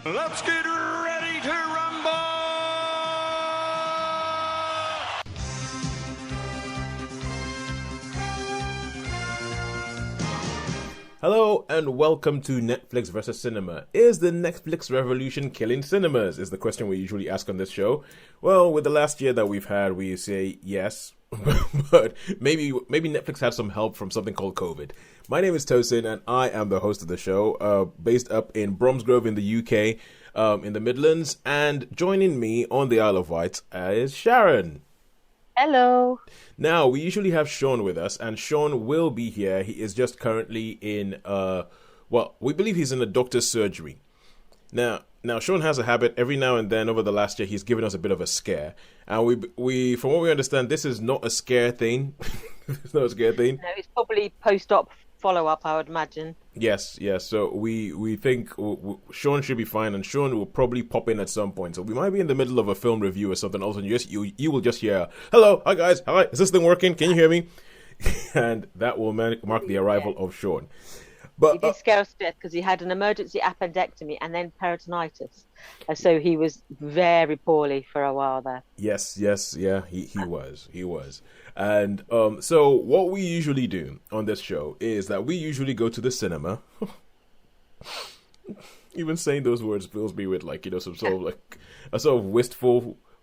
Let's get ready to rumble! Hello and welcome to Netflix versus Cinema. Is the Netflix revolution killing cinemas? Is the question we usually ask on this show. Well, with the last year that we've had, we say yes, but maybe Netflix had some help from something called COVID. My name is Tosin and I am the host of the show, based up in Bromsgrove in the UK, in the Midlands, and joining me on the Isle of Wight is Sharon. Hello. Now, we usually have Sean with us, and Sean will be here. He is just currently in, we believe he's in a doctor's surgery. Now, Sean has a habit. Every now and then over the last year, he's given us a bit of a scare. And we from what we understand, this is not a scare thing. It's not a scare thing. No, it's probably post-op follow-up, I would imagine. Yes. So we think Sean should be fine, and Sean will probably pop in at some point. So we might be in the middle of a film review or something. Also, you will just hear, "Hello, hi guys, hi, is this thing working? Can you hear me?" And that will mark the arrival of Sean. But he did scare us to death because he had an emergency appendectomy and then peritonitis, so he was very poorly for a while there. Yes, yeah, he was. And so what we usually do on this show is that we usually go to the cinema. Even saying those words fills me with some sort of like a sort of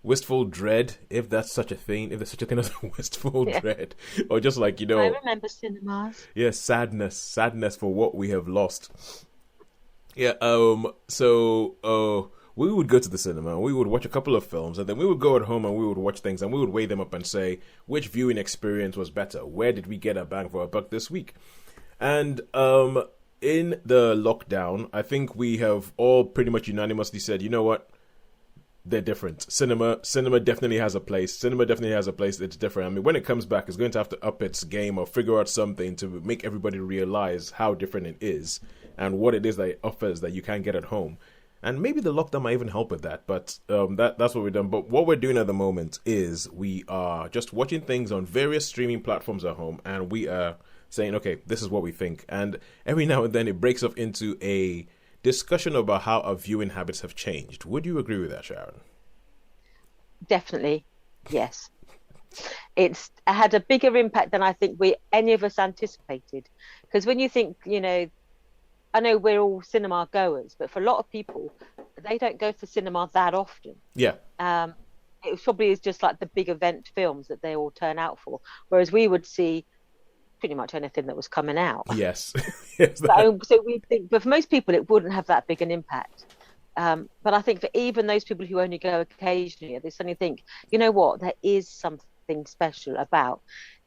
wistful dread, if that's such a thing, if there's such a thing as a wistful dread, or just I remember cinemas. Yeah, sadness for what we have lost. Yeah, so we would go to the cinema, we would watch a couple of films, and then we would go at home and we would watch things, and we would weigh them up and say, which viewing experience was better? Where did we get a bang for our buck this week? And in the lockdown, I think we have all pretty much unanimously said, you know what? They're different. Cinema definitely has a place. It's different. I mean, when it comes back, it's going to have to up its game or figure out something to make everybody realize how different it is and what it is that it offers that you can't get at home. And maybe the lockdown might even help with that, but that's what we've done. But what we're doing at the moment is we are just watching things on various streaming platforms at home, and we are saying, okay, this is what we think. And every now and then it breaks up into a discussion about how our viewing habits have changed. Would you agree with that, Sharon? Definitely, yes. It's had a bigger impact than I think any of us anticipated. Because when you think, I know we're all cinema goers, but for a lot of people, they don't go for cinema that often. Yeah. It probably is just like the big event films that they all turn out for. Whereas we would see pretty much anything that was coming out. Yes. So we think, but for most people, it wouldn't have that big an impact. But I think for even those people who only go occasionally, they suddenly think, you know what, there is something special about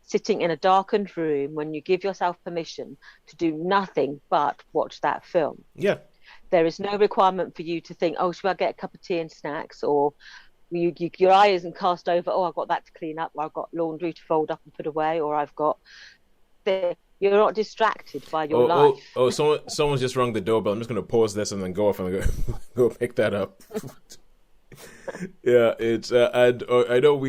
sitting in a darkened room when you give yourself permission to do nothing but watch that film. Yeah. There is no requirement for you to think, oh, should I get a cup of tea and snacks? Or your eye isn't cast over, oh, I've got that to clean up, or I've got laundry to fold up and put away, or I've got... You're not distracted by your life. Someone's just rung the doorbell. I'm just going to pause this and then go off and go pick that up. Yeah, it's and I know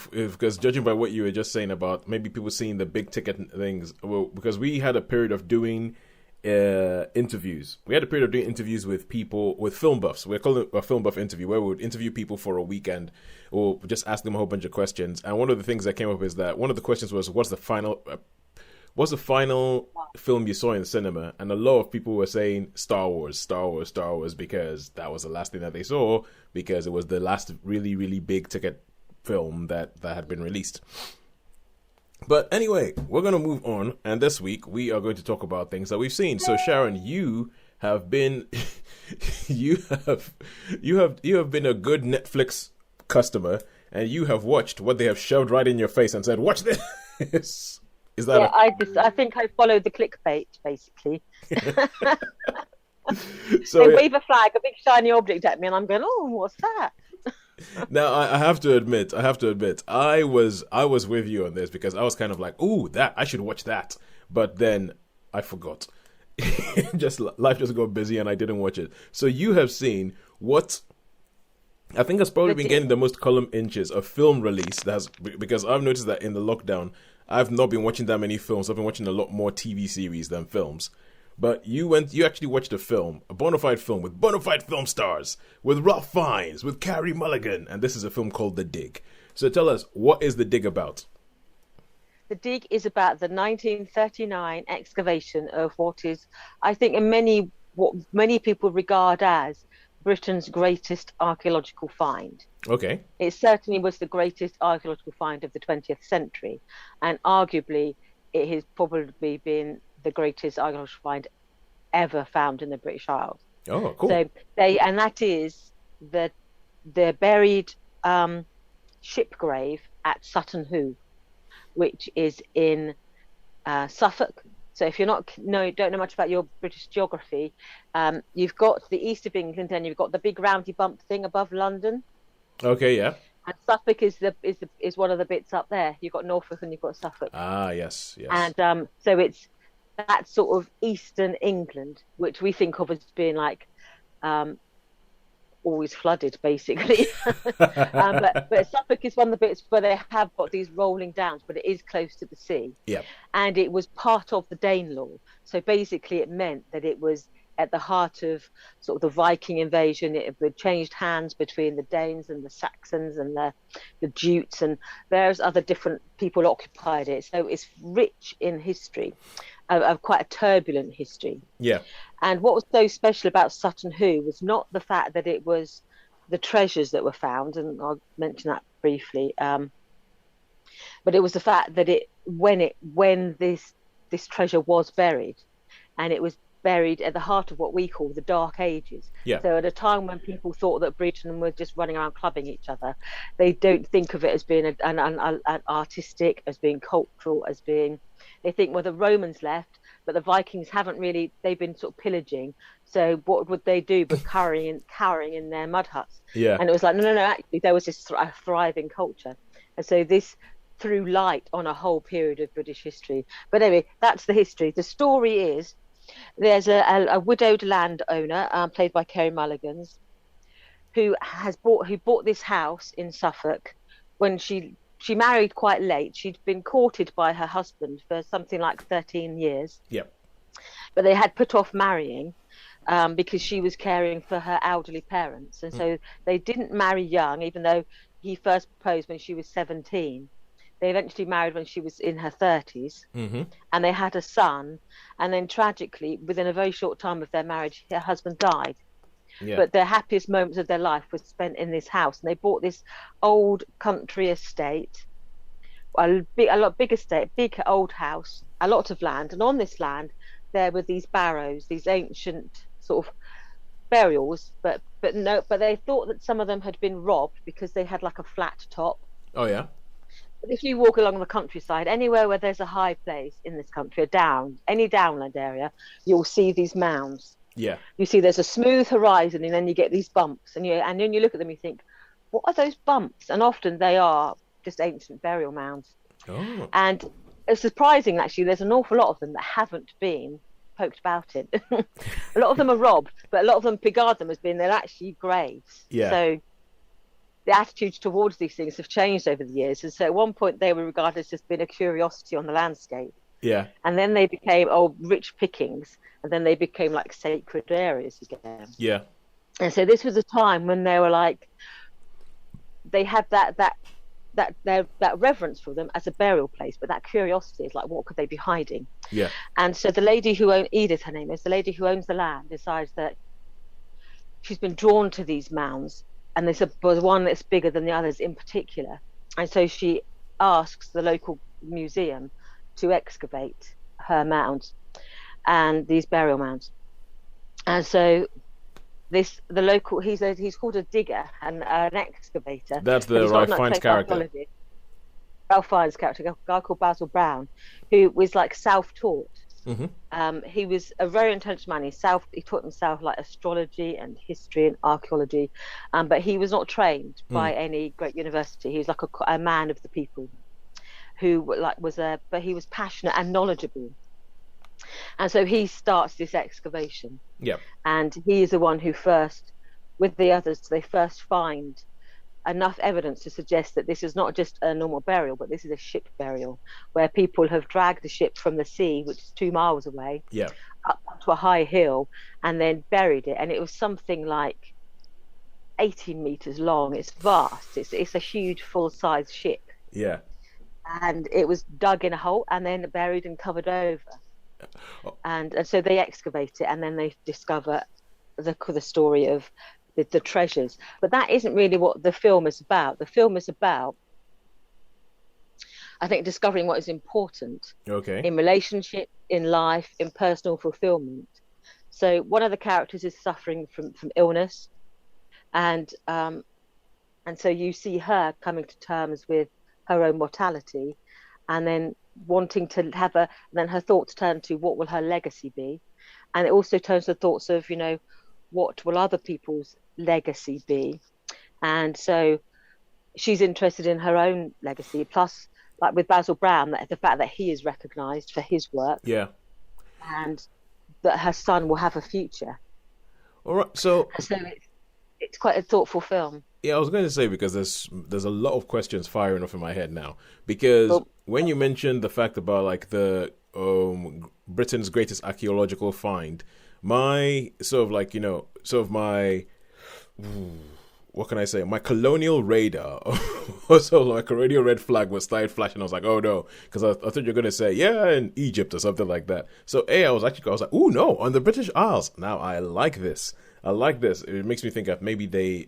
because judging by what you were just saying about maybe people seeing the big ticket things, because we had a period of doing interviews. We had a period of doing interviews with people, with film buffs. We're calling it a film buff interview, where we would interview people for a weekend or just ask them a whole bunch of questions. And one of the things that came up is that one of the questions was, what's the final film you saw in the cinema? And a lot of people were saying Star Wars, because that was the last thing that they saw, because it was the last really, really big ticket film that had been released. But anyway, we're going to move on, and this week we are going to talk about things that we've seen. So Sharon, you have been you have been a good Netflix customer, and you have watched what they have shoved right in your face and said, "Watch this." Is that? Yeah, I think I followed the clickbait basically. So they wave a flag, a big shiny object at me, and I'm going, "Oh, what's that?" Now I have to admit, I was with you on this, because I was kind of like, "Ooh, that I should watch that," but then I forgot. Life just got busy, and I didn't watch it. So you have seen what I think has probably been getting the most column inches of film release. Because I've noticed that in the lockdown, I've not been watching that many films. I've been watching a lot more TV series than films. but you actually watched a film, a bona fide film with bona fide film stars, with Ralph Fiennes, with Carey Mulligan, and this is a film called The Dig. So tell us, what is The Dig about? The Dig is about the 1939 excavation of what is, I think, what many people regard as Britain's greatest archaeological find. Okay. It certainly was the greatest archaeological find of the 20th century, and arguably it has probably been the greatest archaeological find ever found in the British Isles. Oh, cool. So that is the buried ship grave at Sutton Hoo, which is in Suffolk. So if you're don't know much about your British geography, you've got the east of England and you've got the big roundy bump thing above London. Okay, yeah. And Suffolk is one of the bits up there. You've got Norfolk and you've got Suffolk. Ah, yes. And so it's that sort of eastern England, which we think of as being like always flooded, basically. But Suffolk is one of the bits where they have got these rolling downs, but it is close to the sea. Yeah. And it was part of the Danelaw. So basically it meant that it was at the heart of sort of the Viking invasion. It had changed hands between the Danes and the Saxons and the Jutes, and various other different people occupied it. So it's rich in history, of quite a turbulent history. Yeah. And what was so special about Sutton Hoo was not the fact that it was the treasures that were found, and I'll mention that briefly, but it was the fact that when this treasure was buried, and it was buried at the heart of what we call the Dark Ages. Yeah. So at a time when people thought that Britain was just running around clubbing each other, they don't think of it as being an artistic, as being cultural, as being. They think, well, the Romans left, but the Vikings haven't really. They've been sort of pillaging. So what would they do but cowering in their mud huts? Yeah. And it was like, no. Actually, there was this thriving culture, and so this threw light on a whole period of British history. But anyway, that's the history. The story is. There's a widowed landowner, played by Carey Mulligan, who bought this house in Suffolk when she married quite late. She'd been courted by her husband for something like 13 years. Yeah. But they had put off marrying because she was caring for her elderly parents, and so they didn't marry young, even though he first proposed when she was 17. They eventually married when she was in her 30s, and they had a son. And then tragically, within a very short time of their marriage, her husband died. Yeah. But their happiest moments of their life were spent in this house. And they bought this old country estate, a lot big estate, big old house, a lot of land. And on this land, there were these barrows, these ancient sort of burials. But they thought that some of them had been robbed because they had like a flat top. Oh yeah. But if you walk along the countryside, anywhere where there's a high place in this country, any downland area, you'll see these mounds. Yeah. You see there's a smooth horizon, and then you get these bumps, and then you look at them, you think, what are those bumps? And often they are just ancient burial mounds. Oh. And it's surprising, actually, there's an awful lot of them that haven't been poked about it. A lot of them are robbed, but a lot of them regard them as being, they're actually graves. Yeah. So the attitudes towards these things have changed over the years. And so at one point they were regarded as just being a curiosity on the landscape. Yeah. And then they became rich pickings, and then they became like sacred areas again. Yeah. And so this was a time when they were like, they had that reverence for them as a burial place, but that curiosity is like, what could they be hiding? Yeah. And so the lady who owned, Edith, her name is, the lady who owns the land, decides that she's been drawn to these mounds, and there's one that's bigger than the others in particular. And so she asks the local museum to excavate her mounds and these burial mounds. And so he's called a digger and an excavator. That's the Ralph Fiennes character. Ralph Fiennes character, a guy called Basil Brown, who was like self-taught. He was a very intelligent man. He taught himself like astrology and history and archaeology, but he was not trained by any great university. He was like a man of the people, who but he was passionate and knowledgeable. And so he starts this excavation. Yeah. And he is the one who first, with the others, they first find enough evidence to suggest that this is not just a normal burial, but this is a ship burial where people have dragged the ship from the sea, which is 2 miles away, Yeah. up to a high hill and then buried it. And it was something like 18 meters long. It's vast. It's a huge full-size ship. Yeah. And it was dug in a hole and then buried and covered over. And so they excavate it, and then they discover the story of the treasures. But that isn't really what the film is about. The film is about, I think, discovering what is important in relationship, in life, in personal fulfillment. So one of the characters is suffering from illness, and so you see her coming to terms with her own mortality, and then wanting to have then her thoughts turn to what will her legacy be, and it also turns to thoughts of, what will other people's legacy be. And so she's interested in her own legacy, plus, like with Basil Brown, that the fact that he is recognized for his work, and that her son will have a future. All right, so it's quite a thoughtful film. Yeah, I was going to say, because there's a lot of questions firing off in my head now, because when you mentioned the fact about like the Britain's greatest archaeological find, my what can I say? My colonial radar, also like a colonial red flag was started flashing. I was like, oh no, because I thought you were going to say, yeah, in Egypt or something like that. So I was like, oh no, on the British Isles. Now I like this. It makes me think that maybe they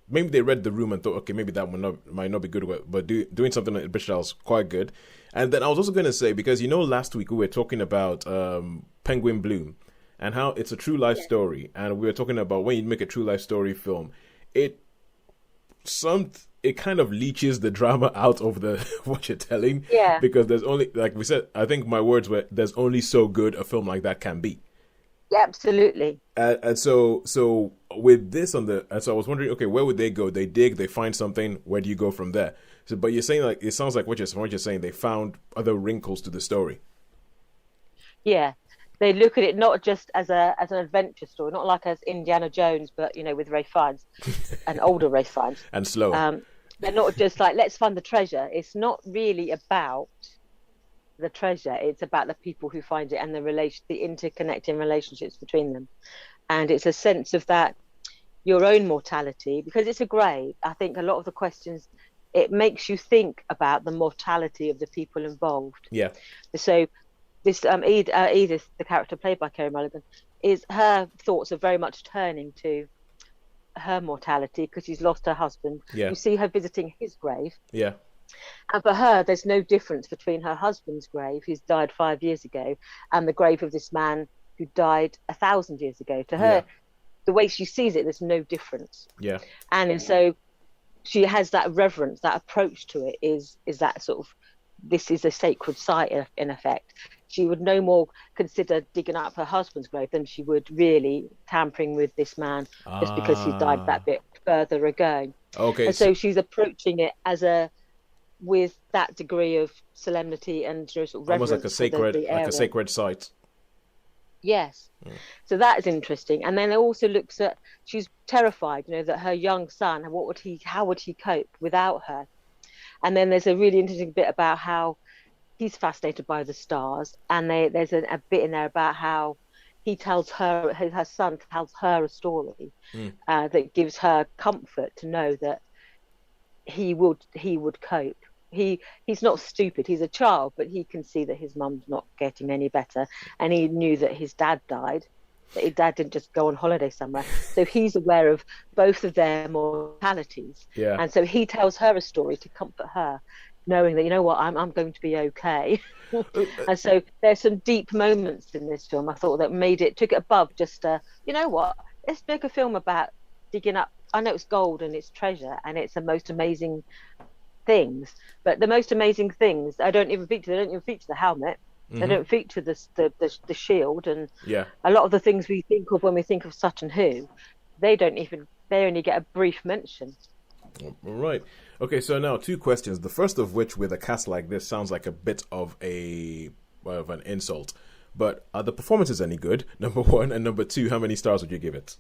read the room and thought, okay, maybe that might not be good, but doing something like the British Isles quite good. And then I was also going to say, because last week we were talking about Penguin Bloom and how it's a true life story, and we were talking about when you make a true life story film, it kind of leaches the drama out of the what you're telling, because there's only, like we said, I think my words were, there's only so good a film like that can be. Yeah, absolutely. And so with this and so I was wondering, okay, where would they go? They dig, they find something. Where do you go from there? So, but you're saying, like, it sounds like what you're saying, they found other wrinkles to the story. Yeah, they look at it not just as an adventure story, not like as Indiana Jones, but with Ralph Fiennes, and older Ralph Fiennes, and slower. They're not just like, let's find the treasure. It's not really about the treasure. It's about the people who find it and the interconnecting relationships between them. And it's a sense of that, your own mortality, because it's a grave. I think a lot of the questions, it makes you think about the mortality of the people involved. Yeah. So this Edith, the character played by Kerry Mulligan, her thoughts are very much turning to her mortality because she's lost her husband. Yeah. You see her visiting his grave. Yeah. And for her, there's no difference between her husband's grave, who's died 5 years ago, and the grave of this man who died 1,000 years ago. To her, the way she sees it, there's no difference. Yeah. And so she has that reverence, that approach to it is that sort of, this is a sacred site in effect. She would no more consider digging up her husband's grave than she would really tampering with this man just because he died that bit further ago. Okay. And so she's approaching it with that degree of solemnity and sort of reverence, almost like a sacred site. Yes. So that is interesting. And then it also looks at, she's terrified, that her young son, how would he cope without her? And then there's a really interesting bit about how he's fascinated by the stars, and there's a bit in there about how he tells her, her son tells her a story that gives her comfort to know that he would cope. He's not stupid. He's a child, but he can see that his mum's not getting any better, and he knew that his dad died. That his dad didn't just go on holiday somewhere, so he's aware of both of their mortalities. Yeah. And so he tells her a story to comfort her, knowing that I'm going to be okay. And so there's some deep moments in this film, I thought, that took it above just let's make a film about digging up. I know it's gold and it's treasure and it's the most amazing things, but the most amazing things they don't even feature the helmet. They don't feature the shield, and a lot of the things we think of when we think of Sutton Hoo, they only get a brief mention. All right. Okay, so now 2 questions. The first of which, with a cast like this, sounds like a bit of an insult. But are the performances any good? Number 1, and number 2, how many stars would you give it?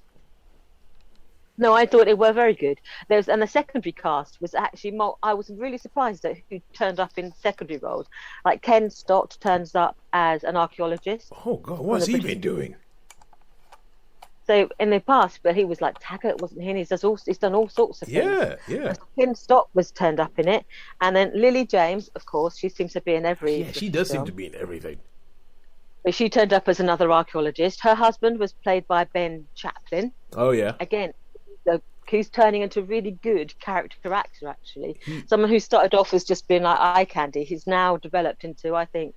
No, I thought they were very good. And the secondary cast was actually I was really surprised at who turned up in secondary roles. Like Ken Stott turns up as an archaeologist. Oh God, what's he been doing? So in the past, but he was like Taggart, wasn't he? And he's done all sorts of things. Yeah. Ken Stott was turned up in it, and then Lily James, of course, she seems to be in every. Yeah, she does film. seem to be in everything. But she turned up as another archaeologist. Her husband was played by Ben Chaplin. Oh yeah. Again, who's turning into a really good character actor, actually. Someone who started off as just being like eye candy. He's now developed into, I think,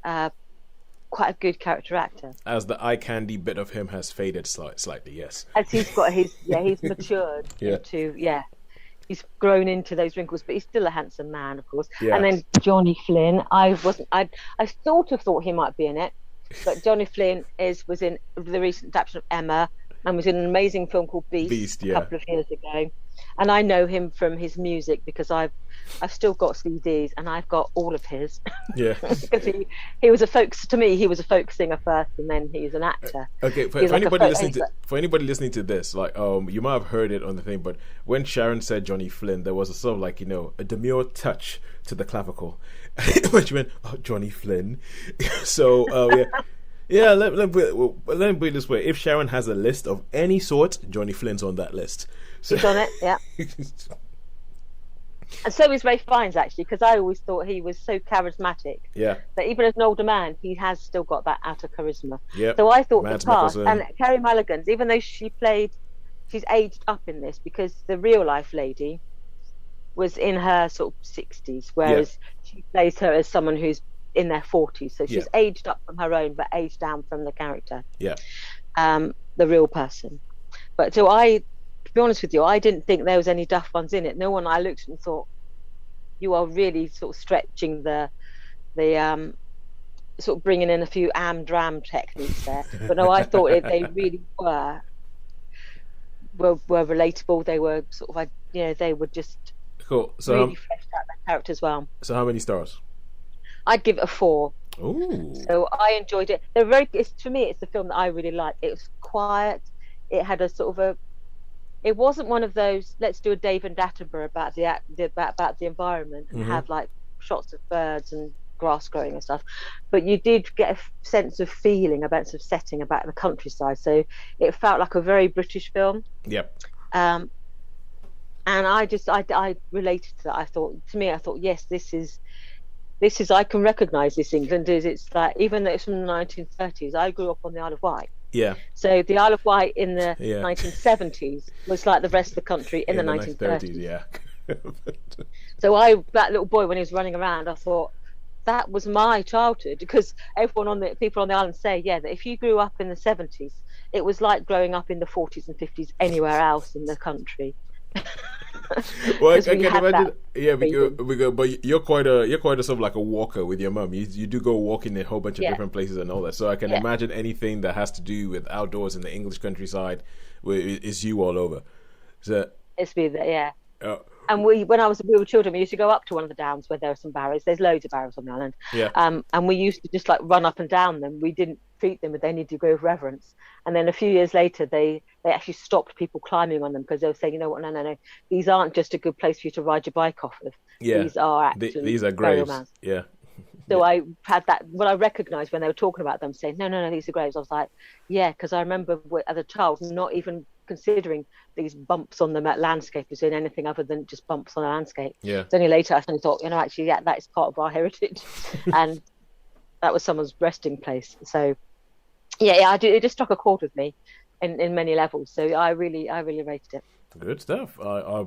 quite a good character actor. As the eye candy bit of him has faded slightly, yes. As he's got he's matured into, he's grown into those wrinkles, but he's still a handsome man, of course. Yeah. And then Johnny Flynn, I sort of thought he might be in it, but Johnny Flynn was in the recent adaptation of Emma, and was in an amazing film called Beast a couple of years ago. And I know him from his music because I've still got CDs and I've got all of his. Yeah. Because he was a folk singer first, and then he's an actor. Okay, for anybody listening to this, like you might have heard it on the thing, but when Sharon said Johnny Flynn, there was a sort of like, a demure touch to the clavicle when she went, "Oh, Johnny Flynn." So yeah. Yeah, let me put it this way. If Sharon has a list of any sort, Johnny Flynn's on that list. So... He's on it, yeah. And so is Ray Fiennes, actually, because I always thought he was so charismatic. Yeah. That even as an older man, he has still got that outer charisma. Yeah. So I thought the cast, and Carey Mulligan's, even though she's aged up in this, because the real life lady was in her sort of 60s, whereas she plays her as someone who's in their 40s, so she's aged up from her own but aged down from the character, the real person. But so to be honest with you, I didn't think there was any duff ones in it. No one I looked at and thought, you are really sort of stretching the sort of bringing in a few dram techniques there. But no, I thought they really were relatable. They were sort of, they were just cool. So really fleshed out their character as well. So how many stars? I'd give it a 4. Ooh. So I enjoyed it. For me, it's the film that I really liked. It was quiet. It had a sort of it wasn't one of those, let's do a David Attenborough about the environment and have like shots of birds and grass growing and stuff. But you did get a sense of feeling, a sense of setting about the countryside. So it felt like a very British film. Yep. And I related to that. I thought, yes, this is I can recognise this England. It's like, even though it's from the 1930s, I grew up on the Isle of Wight. Yeah. So the Isle of Wight in the 1970s was like the rest of the country in the 1930s. Yeah. So that little boy, when he was running around, I thought that was my childhood, because people on the island say, that if you grew up in the 70s, it was like growing up in the 40s and 50s anywhere else in the country. Well, I can imagine. Yeah, but you're quite a sort of like a walker with your mum. You do go walking in a whole bunch of different places and all that. So I can imagine anything that has to do with outdoors in the English countryside is you all over. So it's me there, and we were children, we used to go up to one of the downs where there are some barrows. There's loads of barrows on the island. Yeah. And we used to just like run up and down them. We didn't treat them with any degree of reverence. And then a few years later, they actually stopped people climbing on them, because they were saying, you know what, no, these aren't just a good place for you to ride your bike off of. Yeah. These are actually these are graves. Yeah. So I had that, what I recognised when they were talking about them, saying, no, these are graves. I was like, because I remember as a child not even considering these bumps on the landscape as being anything other than just bumps on a landscape. Yeah. It's only later I suddenly thought, actually, that is part of our heritage. And that was someone's resting place. So, it just struck a chord with me in many levels. So I really rated it. Good stuff. I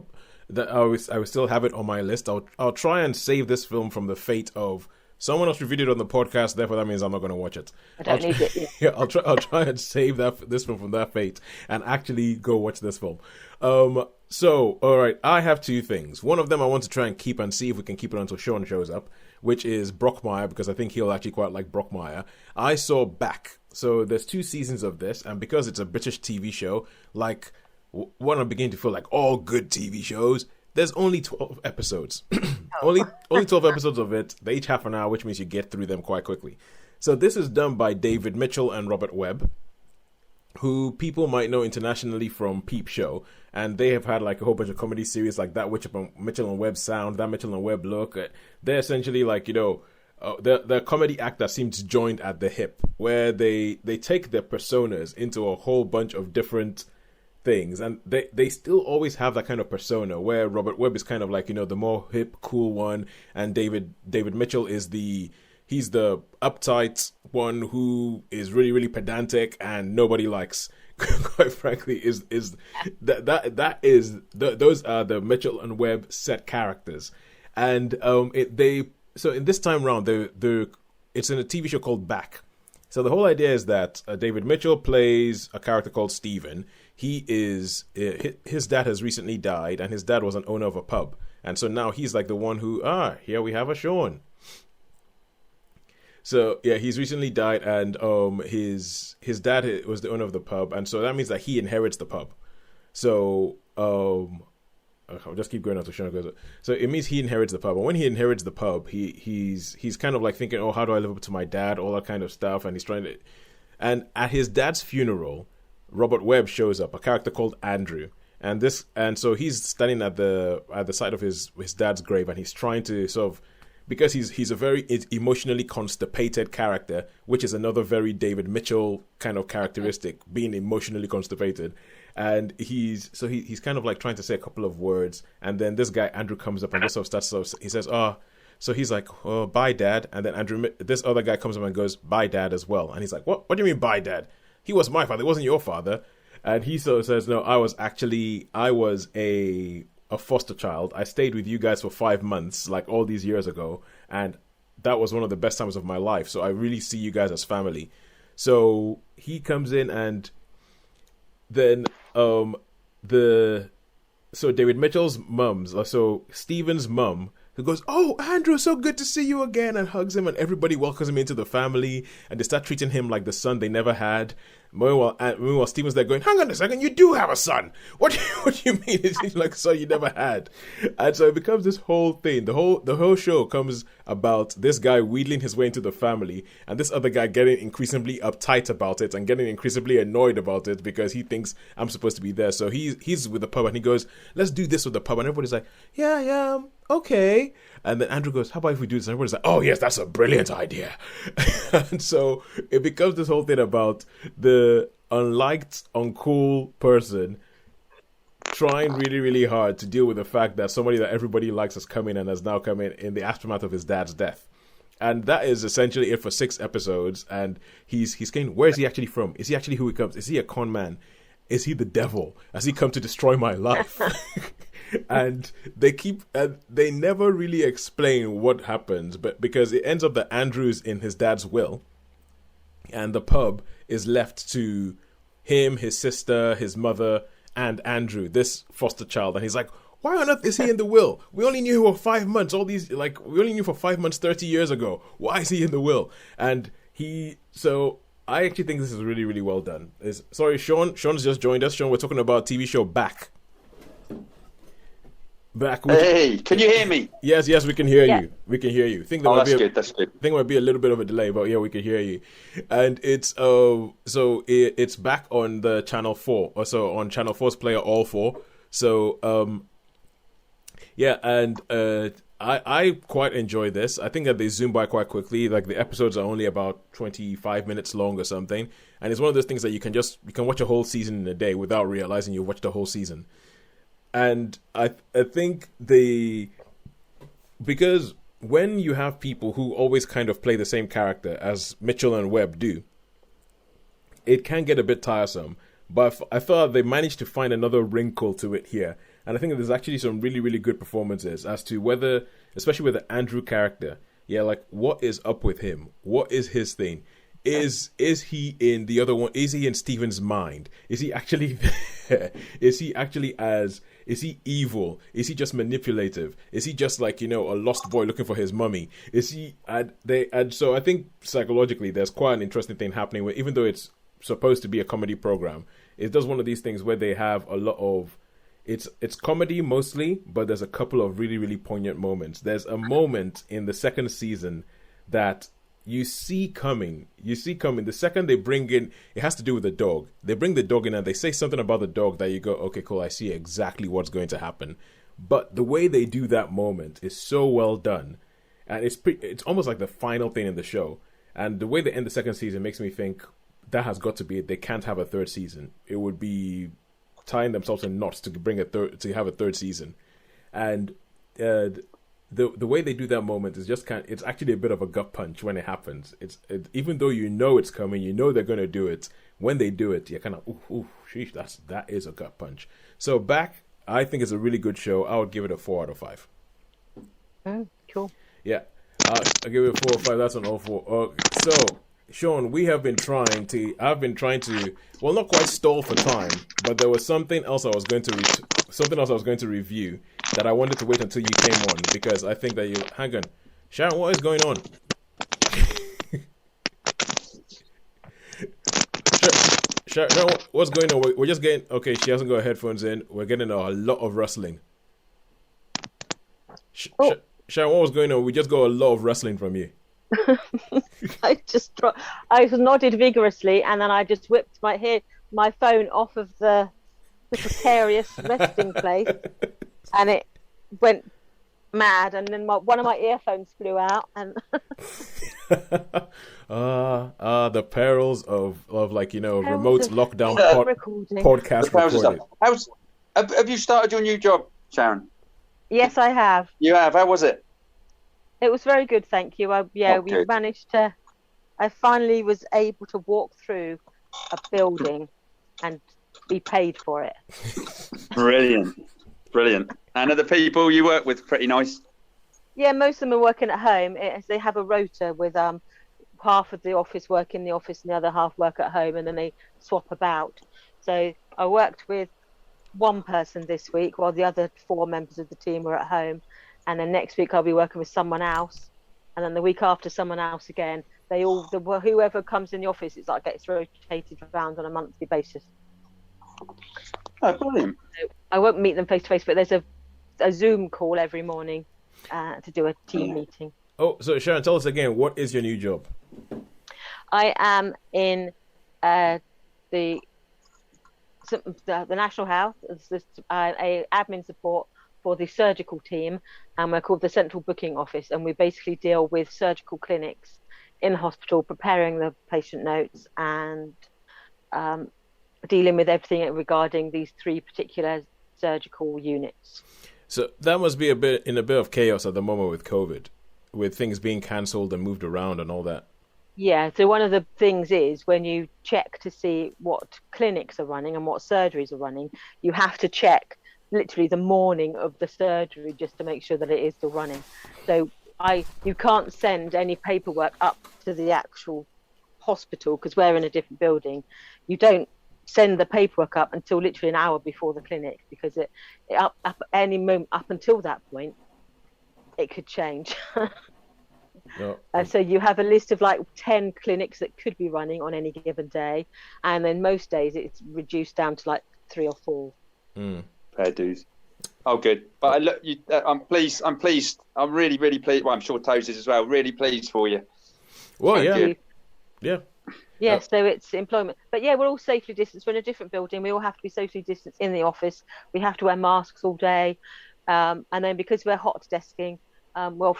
will still have it on my list. I'll try and save this film from the fate of someone else reviewed it on the podcast. Therefore, that means I'm not going to watch it. I don't need it. Yeah, I'll try and save this film from that fate and actually go watch this film. So, all right, I have two things. One of them I want to try and keep and see if we can keep it until Sharon shows up, which is Brockmire, because I think he'll actually quite like Brockmire. I saw Back. So there's 2 seasons of this, and because it's a British TV show, like when I'm beginning to feel like all good TV shows, there's only 12 episodes. only 12 episodes of it. They each half an hour, which means you get through them quite quickly. So this is done by David Mitchell and Robert Webb. who people might know internationally from Peep Show, and they have had like a whole bunch of comedy series like that, which Mitchell and Webb sound, that Mitchell and Webb look. They're essentially like, the comedy act that seems joined at the hip, where they take their personas into a whole bunch of different things, and they still always have that kind of persona where Robert Webb is kind of like, the more hip, cool one, and David Mitchell is he's the uptight one who is really, really pedantic and nobody likes. Quite frankly, those are the Mitchell and Webb set characters, and so in this time round, it's in a TV show called Back. So the whole idea is that David Mitchell plays a character called Steven. His dad has recently died, and his dad was an owner of a pub, and so now he's like the one who here we have a Sharon. So yeah, he's recently died, and his dad was the owner of the pub, and so that means that he inherits the pub. So I'll just keep going on to Sharon goes. So it means he inherits the pub, and when he inherits the pub, he's kind of like thinking, how do I live up to my dad, all that kind of stuff, and he's trying to. And at his dad's funeral, Robert Webb shows up, a character called Andrew, and so he's standing at the side of his dad's grave, and he's trying to sort of. Because he's a very emotionally constipated character, which is another very David Mitchell kind of characteristic, being emotionally constipated. And he's kind of like trying to say a couple of words, and then this guy Andrew comes up and just sort of starts. He says, so he's like, bye, Dad. And then this other guy comes up and goes, bye, Dad, as well. And he's like, what do you mean, bye, Dad? He was my father. It wasn't your father. And he sort of says, no, I was a foster child. I stayed with you guys for 5 months, like all these years ago, and that was one of the best times of my life. So I really see you guys as family. So he comes in, and then so David Mitchell's mum's, so Steven's mum, who goes, Andrew, so good to see you again, and hugs him, and everybody welcomes him into the family, and they start treating him like the son they never had. Meanwhile, Steven's there going, hang on a second, you do have a son. What do you mean? It's like a son you never had. And so it becomes this whole thing. The whole show comes about this guy wheedling his way into the family, and this other guy getting increasingly uptight about it and getting increasingly annoyed about it because he thinks I'm supposed to be there. So he's with the pub, and he goes, let's do this with the pub. And everybody's like, yeah, okay. And then Andrew goes, how about if we do this? And everybody's like, oh yes, that's a brilliant idea. And so it becomes this whole thing about the unliked, uncool person trying really, really hard to deal with the fact that somebody that everybody likes has come in and has now come in the aftermath of his dad's death. And that is essentially it for 6 episodes. And he's going, where is he actually from? Is he actually who he comes? Is he a con man? Is he the devil? Has he come to destroy my life? And they never really explain what happens, but because it ends up that Andrew's in his dad's will, and the pub is left to him, his sister, his mother, and Andrew, this foster child. And he's like, why on earth is he in the will? We only knew him for 5 months. We only knew for 5 months 30 years ago. Why is he in the will? And so I actually think this is really, really well done. Sean's just joined us. Sean, we're talking about TV show Back. Hey, can you hear me? Yes, we can hear you. We can hear you. That's good. I think there might be a little bit of a delay, but yeah, we can hear you. And it's it's back on the Channel 4, or so on Channel 4's player All 4. So I quite enjoy this. I think that they zoom by quite quickly. Like the episodes are only about 25 minutes long or something, and it's one of those things that you can watch a whole season in a day without realizing you watched the whole season. And I think because when you have people who always kind of play the same character as Mitchell and Webb do, it can get a bit tiresome. But I thought they managed to find another wrinkle to it here. And I think there's actually some really, really good performances as to whether, especially with the Andrew character, like what is up with him? What is his thing? Is he in the other one? Is he in Steven's mind? Is he actually is he evil? Is he just manipulative? Is he just like, a lost boy looking for his mummy? Is he and so I think psychologically there's quite an interesting thing happening where, even though it's supposed to be a comedy program, it does one of these things where they have a lot of it's comedy mostly, but there's a couple of really, really poignant moments. There's a moment in the second season that you see coming. The second they bring in, it has to do with the dog. They bring the dog in and they say something about the dog that you go, okay, cool, I see exactly what's going to happen. But the way they do that moment is so well done. And it's almost like the final thing in the show. And the way they end the second season makes me think that has got to be it. They can't have a third season. It would be tying themselves in knots to have a third season. And the way they do that moment is just it's actually a bit of a gut punch when it happens. Even though you know it's coming, you know they're going to do it. When they do it, you're kind of sheesh, that is a gut punch. So Back, I think it's a really good show. I would give it a 4 out of 5. Cool. Yeah, I'll give it a 4 or 5. That's an all 4. So Sean, I've been trying to, well, not quite stall for time, but there was something else I was going to review that I wanted to wait until you came on, because I think that hang on. Sharon, what is going on? Sharon, what's going on? We're just getting, okay, she hasn't got headphones in. We're getting a lot of rustling. Sharon, what was going on? We just got a lot of rustling from you. I nodded vigorously, and then I just whipped my phone off of the precarious resting place, and it went mad, and then one of my earphones flew out, and the perils of like, remote lockdown recording. podcast recording. Have you started your new job, Sharon? Yes, I have. You have. How was it? It was very good, thank you. We managed to. I finally was able to walk through a building and be paid for it. Brilliant. And are the people you work with pretty nice? Yeah, most of them are working at home. They have a rota with half of the office work in the office and the other half work at home, and then they swap about. So I worked with one person this week while the other 4 members of the team were at home. And then next week I'll be working with someone else, and then the week after someone else again. Whoever comes in the office, it's like gets rotated around on a monthly basis. Oh, brilliant! So I won't meet them face to face, but there's a Zoom call every morning to do a team meeting. Oh, so Sharon, tell us again, what is your new job? I am in the National Health, a admin support for the surgical team, and we're called the Central Booking Office, and we basically deal with surgical clinics in the hospital, preparing the patient notes and dealing with everything regarding these 3 particular surgical units. So that must be a bit of chaos at the moment with COVID, with things being cancelled and moved around and all that. Yeah, so one of the things is when you check to see what clinics are running and what surgeries are running, you have to check literally the morning of the surgery just to make sure that it is still running. So you can't send any paperwork up to the actual hospital because we're in a different building. You don't send the paperwork up until literally an hour before the clinic, because it up any moment up until that point it could change. No. So you have a list of like 10 clinics that could be running on any given day, and then most days it's reduced down to like 3 or 4. Fair dues. Oh, good. But I'm pleased. I'm really, really pleased. Well, I'm sure Toes is as well. Really pleased for you. Well, Thank yeah. Yeah, so it's employment. But yeah, we're all safely distanced. We're in a different building. We all have to be socially distanced in the office. We have to wear masks all day. And then because we're hot desking,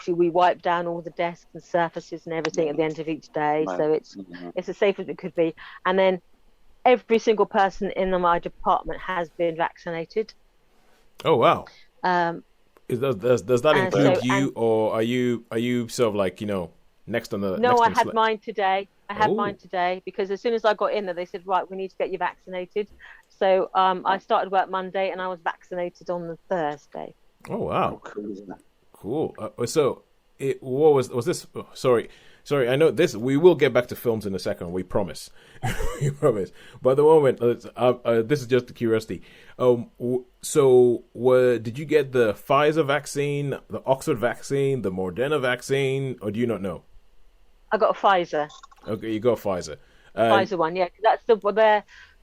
we wipe down all the desks and surfaces and everything at the end of each day. So it's as safe as it could be. And then every single person in my department has been vaccinated. Oh wow! Does that include you, or are you sort of like next on the? No, I had mine today. Mine today because as soon as I got in there, they said, right, we need to get you vaccinated. So I started work Monday and I was vaccinated on the Thursday. Oh wow! Cool. So what was this? Oh, sorry. I know this. We will get back to films in a second. We promise. We promise. But at the moment, this is just a curiosity. So, did you get the Pfizer vaccine, the Oxford vaccine, the Moderna vaccine, or do you not know? I got a Pfizer. Okay, you got Pfizer. Pfizer one, yeah. That's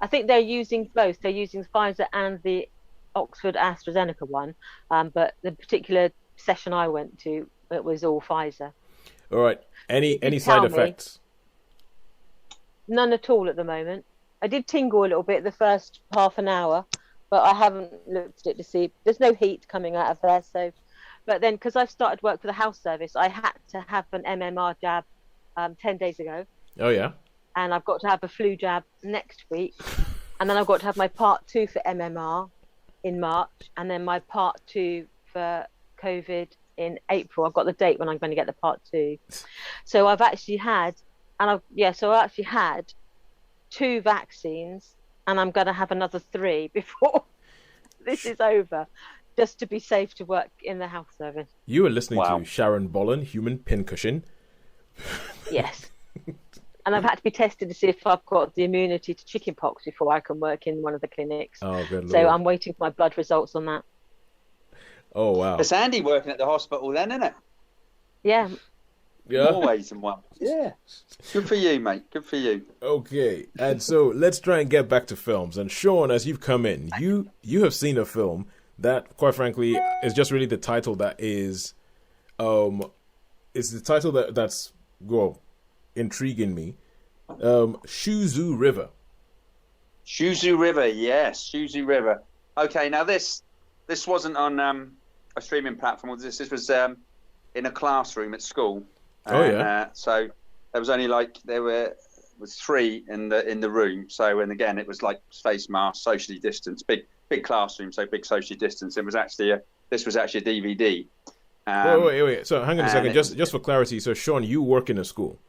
I think they're using both. They're using Pfizer and the Oxford AstraZeneca one. But the particular session I went to, it was all Pfizer. All right. Any You side tell me. effects? None at all at the moment. I did tingle a little bit the first half an hour, but I haven't looked at it to see. There's no heat coming out of there, so. But then, because I've started work for the house service, I had to have an MMR jab 10 days ago, Oh yeah. and I've got to have a flu jab next week, and then I've got to have my part 2 for MMR in March, and then my part 2 for COVID in April. I've got the date when I'm going to get the part 2. So I've actually had, so I actually had 2 vaccines, and I'm going to have another 3 before this is over, just to be safe to work in the health service. You are listening Wow. to Sharon Bollen, human pincushion. Yes. And I've had to be tested to see if I've got the immunity to chickenpox before I can work in one of the clinics. Oh, good So lord. I'm waiting for my blood results on that. Oh wow. It's Andy working at the hospital then, isn't it? Yeah. Yeah. More ways than one. Yeah. Good for you, mate. Good for you. Okay, and so let's try and get back to films. And Sean, as you've come in, you have seen a film that, quite frankly, is just really the title that is the title that's intriguing me. Suzhou River. Suzhou River, yes, Suzhou River. Okay, now this wasn't on a streaming platform. This was in a classroom at school. Oh, yeah. So there was only was 3 in the room. So, and again, it was like face mask, socially distanced, big classroom, so big socially distanced. This was actually a DVD. Wait. So hang on a second, just for clarity. So Sean, you work in a school.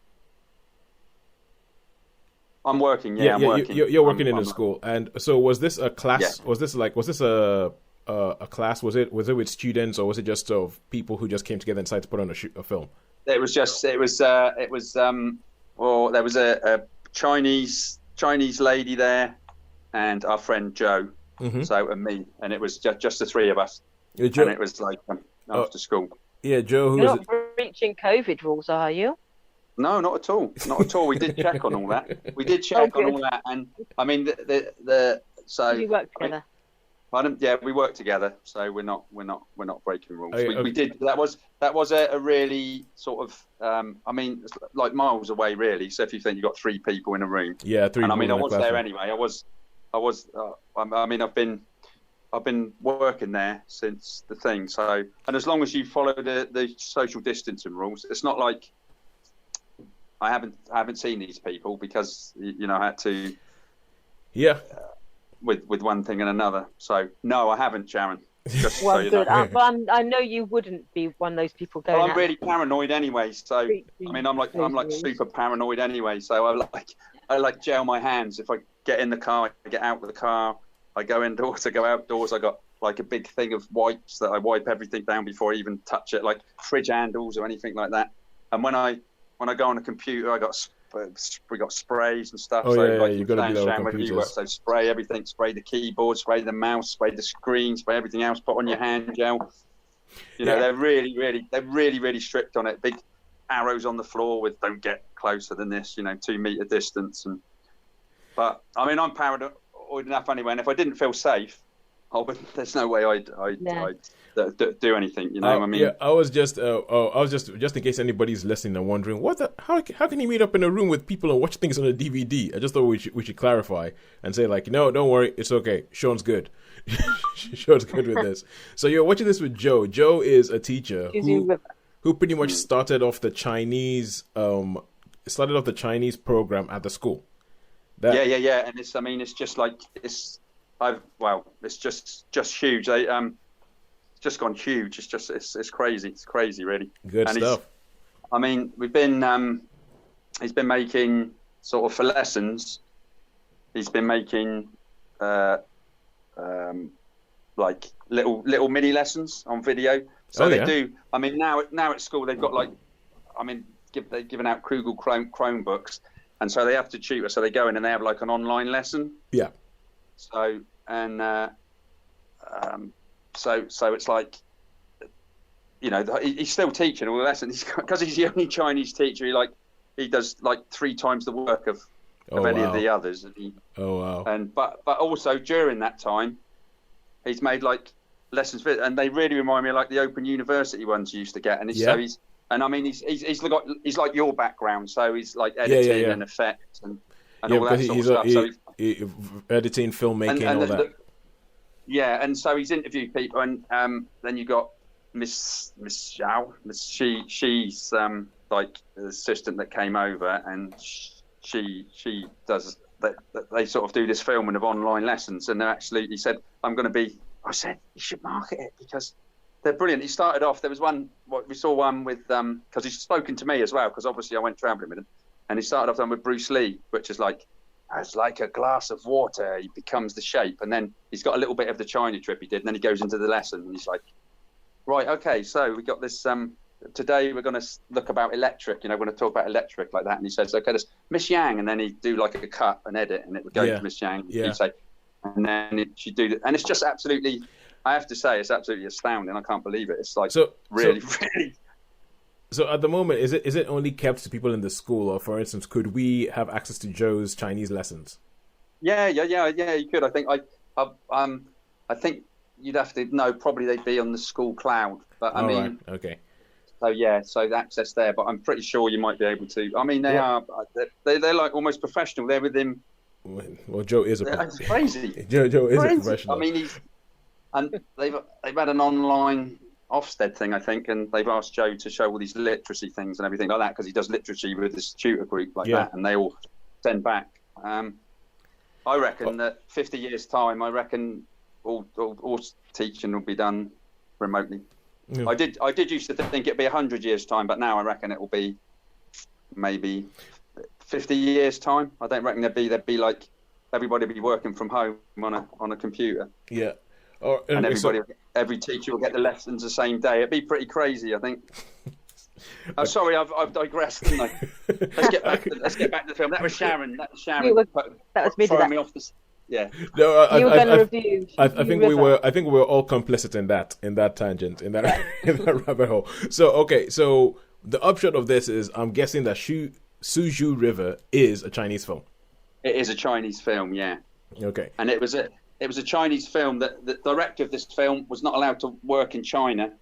I'm working. Yeah, I'm working. You're working in a school, and so was this a class? Yeah. Was this a class? Was it with students, or was it just of people who just came together and decided to put on a film? There was a Chinese lady there, and our friend Joe, so and me, and it was just the 3 of us, Yeah, Joe, and it was like after school. Yeah, Joe. You're not breaching COVID rules, are you? No, not at all. Not at all. We did check on all that. We did check on all that, and I mean so You work together. Yeah, we work together, so we're not breaking rules. Okay. We did. That was a really sort of it's like miles away, really. So if you think you've got 3 people in a room, 3 people. and I mean, I in a was there classroom. anyway. I've been working there since the thing. So, and as long as you follow the social distancing rules, it's not like I haven't seen these people because I had to. Yeah. With one thing and another. So no, I haven't, Sharon. Just Well, so you good. know. I know you wouldn't be one of those people going. Well, I'm out really paranoid anyway. So I mean, I'm like super paranoid anyway. So I like gel my hands. If I get in the car, I get out of the car. I go indoors, I go outdoors. I got like a big thing of wipes that I wipe everything down before I even touch it, like fridge handles or anything like that. And when I go on a computer, we got sprays and stuff. Oh, so yeah, like you gotta be there with Sharon, where you work, computers. so spray everything, spray the keyboard, spray the mouse, spray the screen, spray everything else. Put on your hand gel. They're really strict on it. Big arrows on the floor with "Don't get closer than this." 2 meter distance. But I mean, I'm paranoid enough anyway. And if I didn't feel safe, there's no way I'd do anything. You know what I mean? Yeah, I was just in case anybody's listening and wondering how can you meet up in a room with people and watch things on a DVD? I just thought we should clarify and say no, don't worry, it's okay. Sean's good. Sean's good with this. So you're watching this with Joe. Joe is a teacher who pretty much started off the Chinese program at the school. Yeah, and it's just like it's just huge. It's just gone huge. It's crazy. It's crazy, really. Good stuff. He's been making sort of for lessons. He's been making like little mini lessons on video. So they do. I mean, now at school they've got they're giving out Google Chromebooks, and so they have to tutor. So they go in and they have like an online lesson. Yeah. So so it's like, he's still teaching all the lessons because he's the only Chinese teacher. He does like 3 times the work of any of the others. And but also during that time, he's made like lessons and they really remind me of like the Open University ones you used to get. And And I mean, he's like your background, so he's like editing and effects and all that sort of stuff. So he's editing, filmmaking, all that. Yeah, and so he's interviewed people, and then you got Miss Zhao. She's like the assistant that came over, and she does. They sort of do this filming of online lessons, and he said, I said, you should market it because they're brilliant. He started off, there was we saw one with, because he's spoken to me as well, because obviously I went travelling with him, and he started off with Bruce Lee, which is like, it's like a glass of water, he becomes the shape, and then he's got a little bit of the China trip he did, and then he goes into the lesson, and he's like, right, okay, so we got this, today we're going to look about electric, we're going to talk about electric like that, and he says, okay, there's Miss Yang, and then he'd do like a cut and edit, and it would go to Miss Yang, he'd say, and then she'd do that, and it's just absolutely, I have to say, it's absolutely astounding. I can't believe it. It's like really. So at the moment, is it only kept to people in the school, or for instance, could we have access to Joe's Chinese lessons? Yeah. You could. I think I think you'd have to. No, probably they'd be on the school cloud. But I mean, right. Okay. So the access there. But I'm pretty sure you might be able to. I mean, they're like almost professional. They're with him. Well, Joe is It's crazy. Joe is a professional. I mean, and they've had an online Ofsted thing, I think, and they've asked Joe to show all these literacy things and everything like that because he does literacy with this tutor group like that, and they all send back. I reckon that 50 years time, all teaching will be done remotely. Yeah. I did used to think it'd be 100 years time, but now I reckon it will be maybe 50 years time. I don't reckon there'd be like everybody will be working from home on a computer. Yeah. And every teacher will get the lessons the same day. It'd be pretty crazy, I think. Oh, sorry, I've digressed, didn't I? Let's get back to the film. That was Sharon. That was me. Throwing me off the. Yeah. No, you were going to review. I think we were. I think we were all complicit in that tangent, in that rabbit hole. So the upshot of this is, I'm guessing that Suzhou River is a Chinese film. It is a Chinese film, yeah. Okay. And it was a Chinese film that the director of this film was not allowed to work in China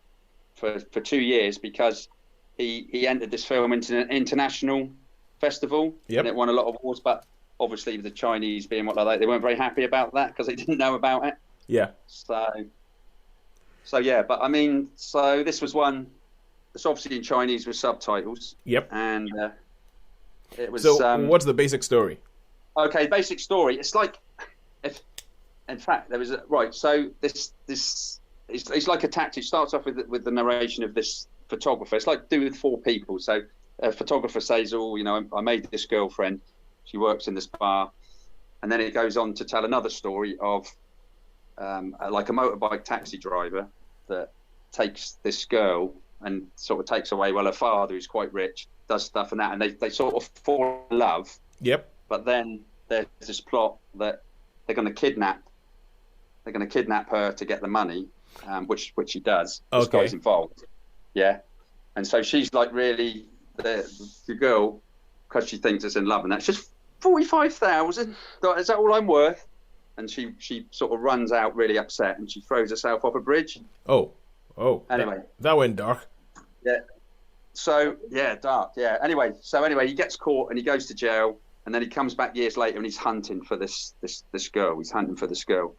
for 2 years because he entered this film into an international festival, and it won a lot of awards. But obviously, the Chinese being what they weren't very happy about that because they didn't know about it. Yeah. So yeah, but I mean, so this was one. It's obviously in Chinese with subtitles. Yep. And it was. So what's the basic story? Okay, basic story. It's like in fact, there was So this it's like a tactic. It starts off with the narration of this photographer. It's like do with 4 people. So a photographer says, I made this girlfriend. She works in this bar, and then it goes on to tell another story of like a motorbike taxi driver that takes this girl and sort of takes away. Well, her father, who's quite rich, does stuff and that, and they sort of fall in love. Yep. But then there's this plot that they're going to kidnap her to get the money, which she does. This guy's involved. Yeah. And so she's like really the girl, because she thinks it's in love, and that's just 45,000. Is that all I'm worth? And she sort of runs out really upset, and she throws herself off a bridge. Oh. Anyway. That went dark. Yeah. So, dark, yeah. Anyway, he gets caught and he goes to jail. And then he comes back years later and he's hunting for this girl. He's hunting for this girl.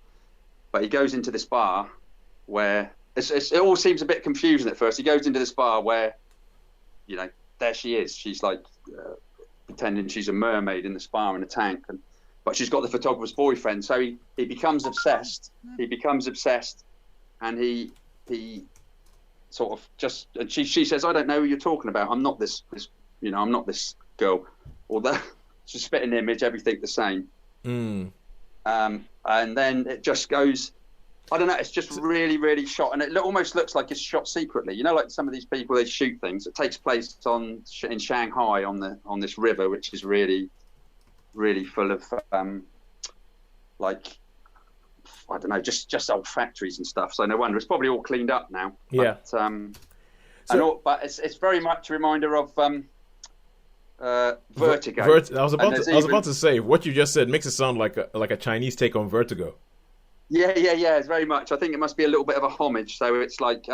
But he goes into this bar where it all seems a bit confusing at first. He goes into this bar where, there she is. She's like pretending she's a mermaid in this bar in a tank. But she's got the photographer's boyfriend. So he becomes obsessed. And he sort of just, and she says, I don't know who you're talking about. I'm not this I'm not this girl. Although... It's a spitting image, everything the same. And then it just goes, I don't know, it's just really, really shot. And it almost looks like it's shot secretly. Like some of these people, they shoot things. It takes place in Shanghai on this river, which is really, really full of, like, I don't know, just old factories and stuff. So no wonder. It's probably all cleaned up now. Yeah. But it's very much a reminder of... Vertigo. I was about to say what you just said makes it sound like a Chinese take on Vertigo. Yeah. It's very much. I think it must be a little bit of a homage. So it's like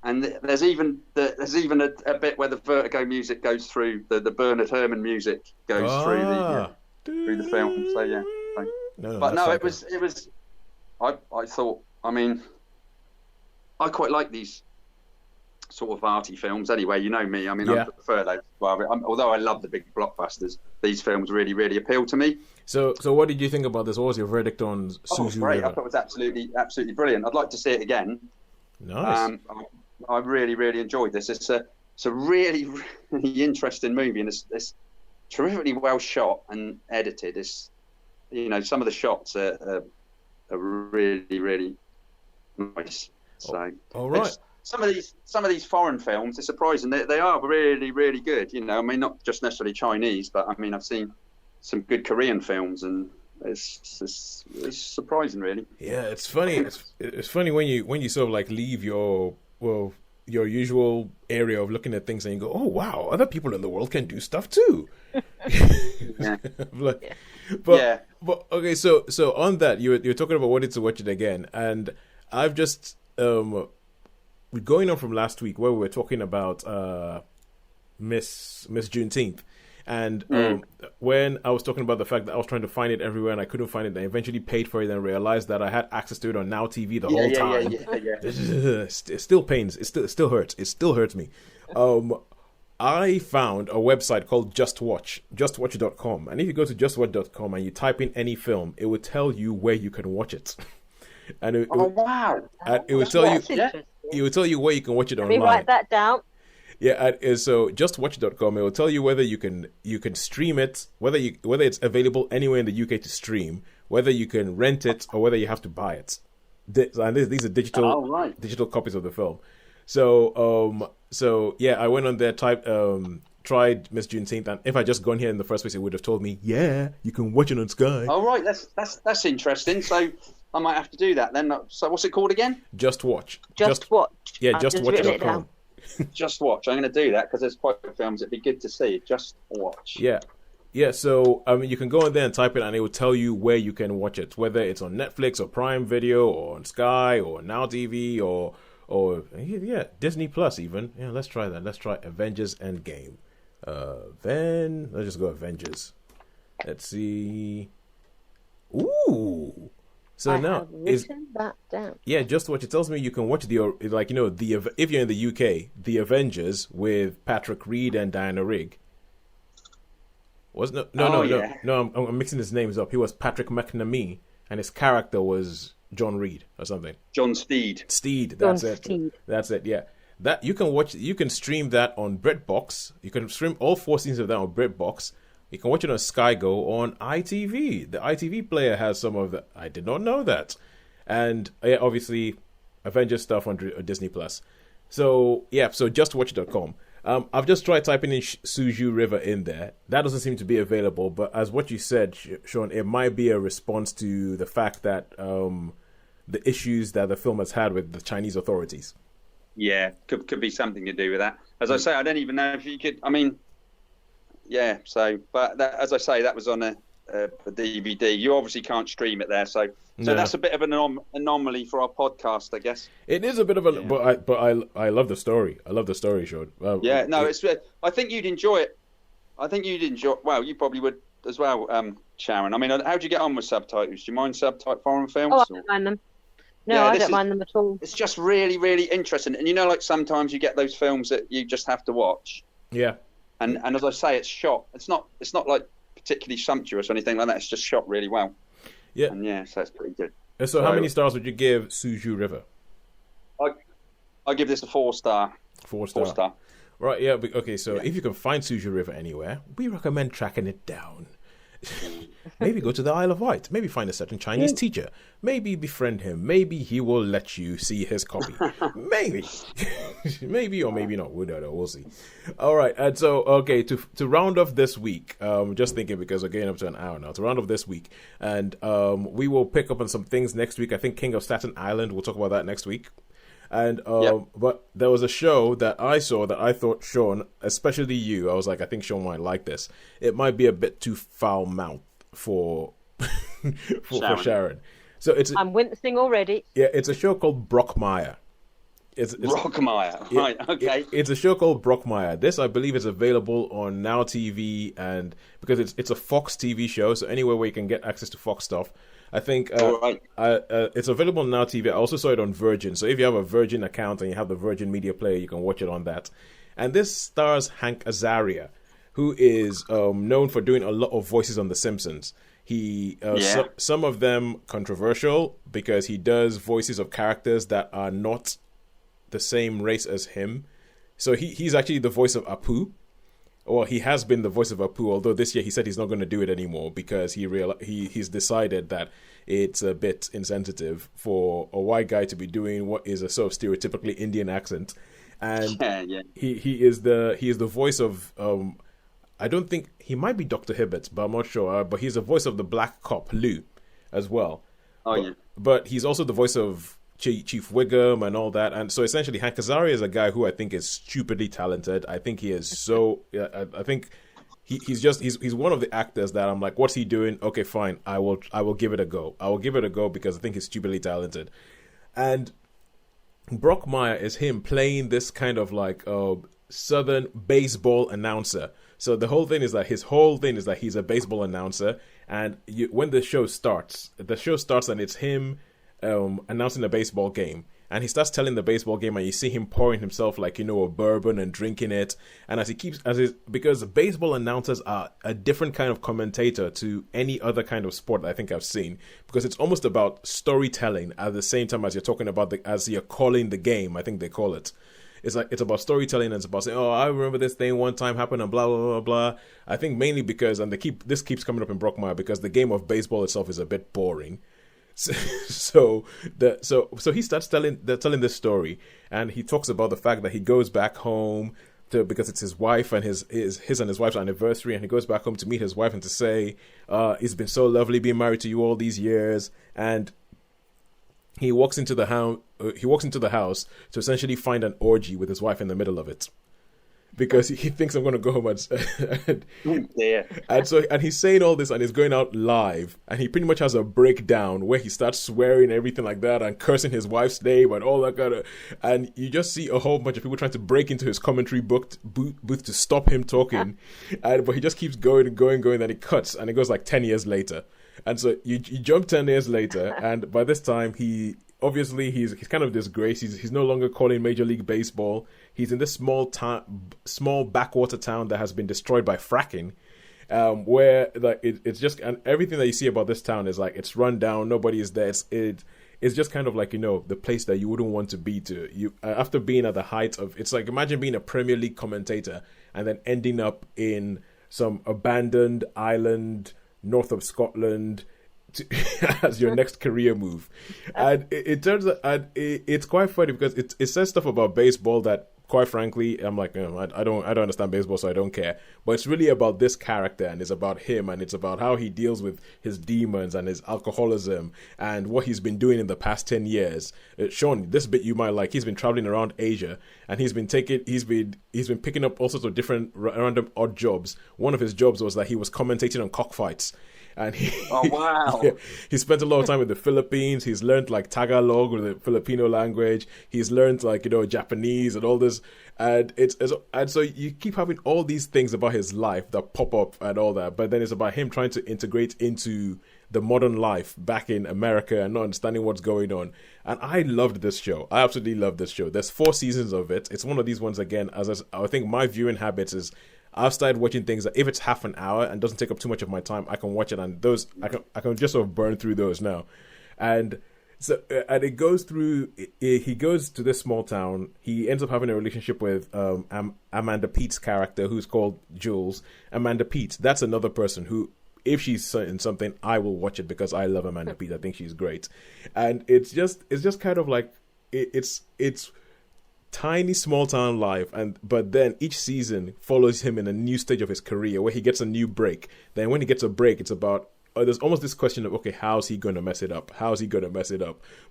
And there's even a bit where the Vertigo music goes through, the Bernard Herrmann music goes through the film. So yeah. It was. I thought. I mean, I quite like these sort of arty films. Anyway, you know me. I mean, I prefer those. Well, although I love the big blockbusters, these films really, really appeal to me. So what did you think about this? What was your verdict on Suzhou River? I thought it was absolutely brilliant. I'd like to see it again. Nice. I really, really enjoyed this. It's a really, really interesting movie, and it's terrifically well shot and edited. It's, some of the shots are really, really nice. So, all right. Some of these foreign films, it's surprising. They are really, really good. I mean, not just necessarily Chinese, but I mean, I've seen some good Korean films, and it's surprising, really. Yeah, it's funny. It's funny when you sort of like leave your usual area of looking at things and you go, oh wow, other people in the world can do stuff too. Yeah. But okay, so on that, you're talking about wanting to watch it again, and I've just going on from last week where we were talking about Miss Juneteenth. And when I was talking about the fact that I was trying to find it everywhere and I couldn't find it, I eventually paid for it and realized that I had access to it on Now TV the whole time. It still pains. It still hurts. It still hurts me. I found a website called justwatch.com. And if you go to justwatch.com and you type in any film, it will tell you where you can watch it. And wow! And it will tell you. It will tell you where you can watch it online. Let me write that down. Yeah, so justwatch.com, it will tell you whether you can stream it, whether it's available anywhere in the UK to stream, whether you can rent it, or whether you have to buy it. And these are digital copies of the film. So yeah, I went on there, tried Miss Juneteenth, and if I just gone here in the first place, it would have told me, yeah, you can watch it on Sky. Oh right, that's interesting. So I might have to do that then. So what's it called again? Just Watch. Just Watch. Yeah, justwatch.com. Just Watch. I'm going to do that because there's quite a few films it'd be good to see. Just Watch. Yeah. So you can go in there and type it, and it will tell you where you can watch it, whether it's on Netflix or Prime Video or on Sky or Now TV or Disney Plus even. Yeah, let's try that. Let's try Avengers Endgame. Then let's just go Avengers. Let's see. Ooh. So now that down. Yeah, Just Watch. It tells me you can watch if you're in the UK, the Avengers with Patrick Reed and Diana Rigg. No, I'm mixing his names up. He was Patrick McNamee, and his character was John Reed or something. John Steed. That's it. Yeah, that you can watch. You can stream that on BritBox. You can stream all 4 seasons of that on BritBox. You can watch it on Sky Go or on ITV. The ITV player has some of the. I did not know that. And obviously, Avengers stuff on Disney Plus. So justwatch.com. I've just tried typing in Suzhou River in there. That doesn't seem to be available. But as what you said, Sean, it might be a response to the fact that the issues that the film has had with the Chinese authorities. Yeah, could be something to do with that. As I say, I don't even know if you could. I mean. Yeah, but as I say, that was on a DVD. You obviously can't stream it there, so that's a bit of an anomaly for our podcast, I guess. It is a bit of a, but I love the story. I love the story, Sean. It's. I think you'd enjoy it. Well, you probably would as well, Sharon. I mean, how'd you get on with subtitles? Do you mind subtitle foreign films? Oh, I don't mind them. No, I don't mind them at all. It's just really, really interesting, and like sometimes you get those films that you just have to watch. Yeah. And as I say, it's shot. It's not like particularly sumptuous or anything like that. It's just shot really well. Yeah. And so it's pretty good. So how many stars would you give Suzhou River? I give this a 4-star. 4-star. Right. Yeah. Okay. So if you can find Suzhou River anywhere, we recommend tracking it down. Maybe go to the Isle of Wight. Maybe find a certain Chinese teacher. Maybe befriend him. Maybe he will let you see his copy. Maybe. Maybe or maybe not. We don't know. We'll see. All right. And so, okay, to round off this week, just thinking because we're getting up to an hour now, to round off this week, and we will pick up on some things next week. I think King of Staten Island, we'll talk about that next week. And but there was a show that I saw that I thought, Sean, especially you, I was like, I think Sean might like this. It might be a bit too foul-mouthed for Sharon. So I'm wincing already. Yeah, it's a show called Brockmire. it's Brockmire, right? Okay. It's a show called Brockmire. This, I believe, is available on Now TV, and because it's a Fox TV show, so anywhere where you can get access to Fox stuff. I think Right. it's available on Now TV. I also saw it on Virgin. So if you have a Virgin account and you have the Virgin Media Player, you can watch it on that. And this stars Hank Azaria, who is known for doing a lot of voices on The Simpsons. Some of them controversial because he does voices of characters that are not the same race as him. So he's actually the voice of Apu. Well, he has been the voice of Apu, although this year he said he's not going to do it anymore because he's decided that it's a bit insensitive for a white guy to be doing what is a sort of stereotypically Indian accent. And he is the voice of I don't think he might be Dr. Hibbert, but I'm not sure. But he's the voice of the black cop Lou as well. But he's also the voice of Chief Wiggum and all that. And so essentially Hank Azaria is a guy who I think is stupidly talented. I think he is so I think he's one of the actors that I'm like, what's he doing? Okay, fine. I will give it a go. I will give it a go because I think he's stupidly talented. And Brockmire is him playing this kind of like Southern baseball announcer. So the whole thing is that he's a baseball announcer. And when the show starts and it's him announcing a baseball game, and he starts telling the baseball game, and you see him pouring himself like a bourbon and drinking it, and because baseball announcers are a different kind of commentator to any other kind of sport I think I've seen, because it's almost about storytelling at the same time as you're talking about as you're calling the game. I think they call it. It's like it's about storytelling, and it's about saying, "Oh, I remember this thing one time happened," and blah blah blah blah. I think mainly because, and this keeps coming up in Brockmire because the game of baseball itself is a bit boring. So he starts telling this story, and he talks about the fact that he goes back home because it's his wife and his and his wife's anniversary, and he goes back home to meet his wife and to say, "It's been so lovely being married to you all these years," and he walks into the house to essentially find an orgy with his wife in the middle of it, because he thinks I'm going to go home and he's saying all this and he's going out live, and he pretty much has a breakdown where he starts swearing and everything like that and cursing his wife's name and all that kind of, and you just see a whole bunch of people trying to break into his commentary booth to stop him talking, but he just keeps going and going, then he cuts and it goes like 10 years later. And so you jump 10 years later, and by this time he's kind of disgraced. He's no longer calling Major League Baseball. He's in this small backwater town that has been destroyed by fracking, where like it's just, and everything that you see about this town is like it's run down. Nobody is there. It's just kind of like the place that you wouldn't want to be to. You after being at the height of, it's like imagine being a Premier League commentator and then ending up in some abandoned island north of Scotland as your next career move. And it turns out, and it's quite funny because it says stuff about baseball that, quite frankly, I'm like, I don't understand baseball, so I don't care. But it's really about this character, and it's about him, and it's about how he deals with his demons and his alcoholism and what he's been doing in the past 10 years. Sean, this bit you might like. He's been traveling around Asia, and he's been picking up all sorts of different random odd jobs. One of his jobs was that he was commentating on cockfights. And he spent a lot of time in the Philippines. He's learned like Tagalog, or the Filipino language. He's learned like Japanese and all this. And so you keep having all these things about his life that pop up and all that. But then it's about him trying to integrate into the modern life back in America and not understanding what's going on. And I loved this show. I absolutely loved this show. There's 4 seasons of it. It's one of these ones again. As I think my viewing habits is, I've started watching things that if it's half an hour and doesn't take up too much of my time, I can watch it, and those I can just sort of burn through those now. And so it goes through. He goes to this small town. He ends up having a relationship with Amanda Peet's character, who's called Jules. Amanda Peet. That's another person who, if she's in something, I will watch it because I love Amanda Peet. I think she's great. And it's just kind of like it's tiny small town life, but then each season follows him in a new stage of his career where he gets a new break. Then when he gets a break, it's about there's almost this question of, okay, how's he going to mess it up?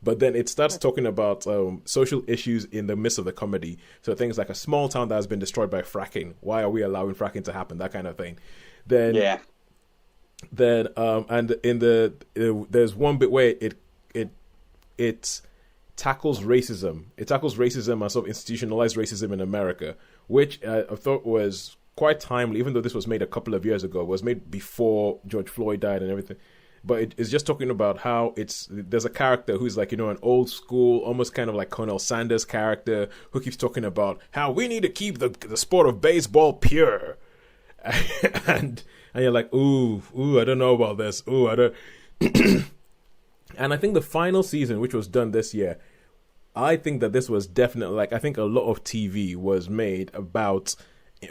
But then it starts talking about social issues in the midst of the comedy. So things like a small town that has been destroyed by fracking. Why are we allowing fracking to happen? That kind of thing. Then and in there's one bit where it tackles racism. It tackles racism and sort of institutionalized racism in America, which I thought was quite timely, even though this was made a couple of years ago. It was made before George Floyd died and everything. But it's just talking about how there's a character who's like, an old school, almost kind of like Colonel Sanders character who keeps talking about how we need to keep the sport of baseball pure. and you're like, ooh, I don't know about this. Ooh, I don't. And I think the final season, which was done this year, I think that this was definitely, like, I think a lot of TV was made about,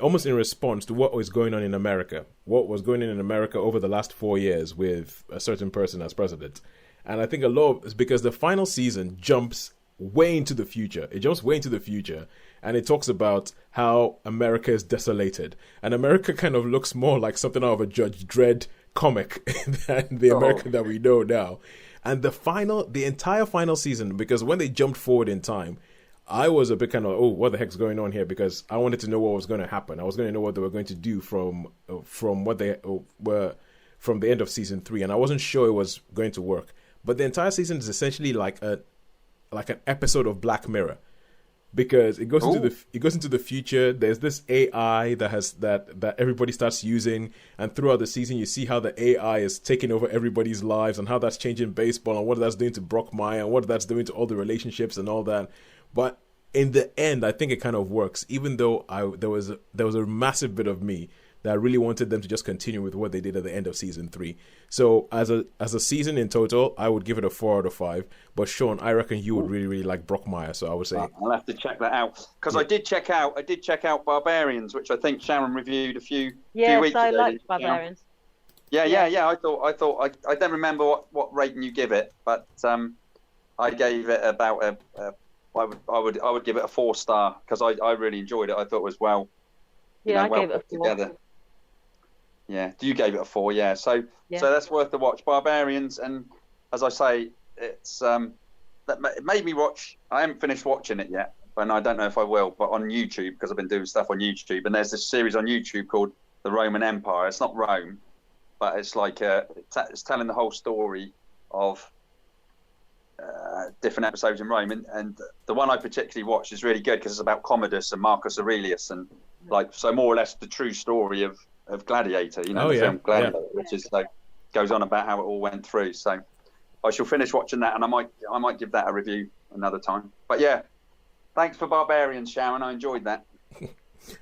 almost in response to what was going on in America, what was going on in America over the last 4 years with a certain person as president. And I think a lot is because the final season jumps way into the future. It jumps way into the future. And it talks about how America is desolated. And America kind of looks more like something out of a Judge Dredd comic than the America that we know now. And the entire final season, because when they jumped forward in time, I was a bit kind of, oh, what the heck's going on here? Because I wanted to know what was going to happen. I was going to know what they were going to do from what they were from the end of season 3, and I wasn't sure it was going to work. But the entire season is essentially like an episode of Black Mirror, because it goes into the future. There's this AI that everybody starts using, and throughout the season you see how the AI is taking over everybody's lives and how that's changing baseball and what that's doing to Brockmire and what that's doing to all the relationships and all that. But in the end, I think it kind of works, even though there was a massive bit of me that really wanted them to just continue with what they did at the end of season 3. So as a season in total, I would give it a 4 out of 5. But Sean, I reckon you would really, really like Brockmire. So I would say I'll have to check that out, because I did check out Barbarians, which I think Sharon reviewed a few weeks ago. Yes, I liked Barbarians. Yeah. I thought I don't remember what rating you give it, but I gave it about I would give it a 4-star, because I really enjoyed it. I thought it was well. Yeah, I well gave it a 4. Together. Yeah, you gave it a 4. Yeah, so that's worth the watch. Barbarians, and as I say, it's it made me watch. I haven't finished watching it yet, and I don't know if I will. But on YouTube, because I've been doing stuff on YouTube, and there's this series on YouTube called The Roman Empire. It's not Rome, but it's like it's telling the whole story of different episodes in Rome, and the one I particularly watched is really good because it's about Commodus and Marcus Aurelius, and so more or less the true story of Gladiator, the film Gladiator, which is goes on about how it all went through. So I shall finish watching that, and I might give that a review another time. But yeah, thanks for Barbarians, Sharon. I enjoyed that.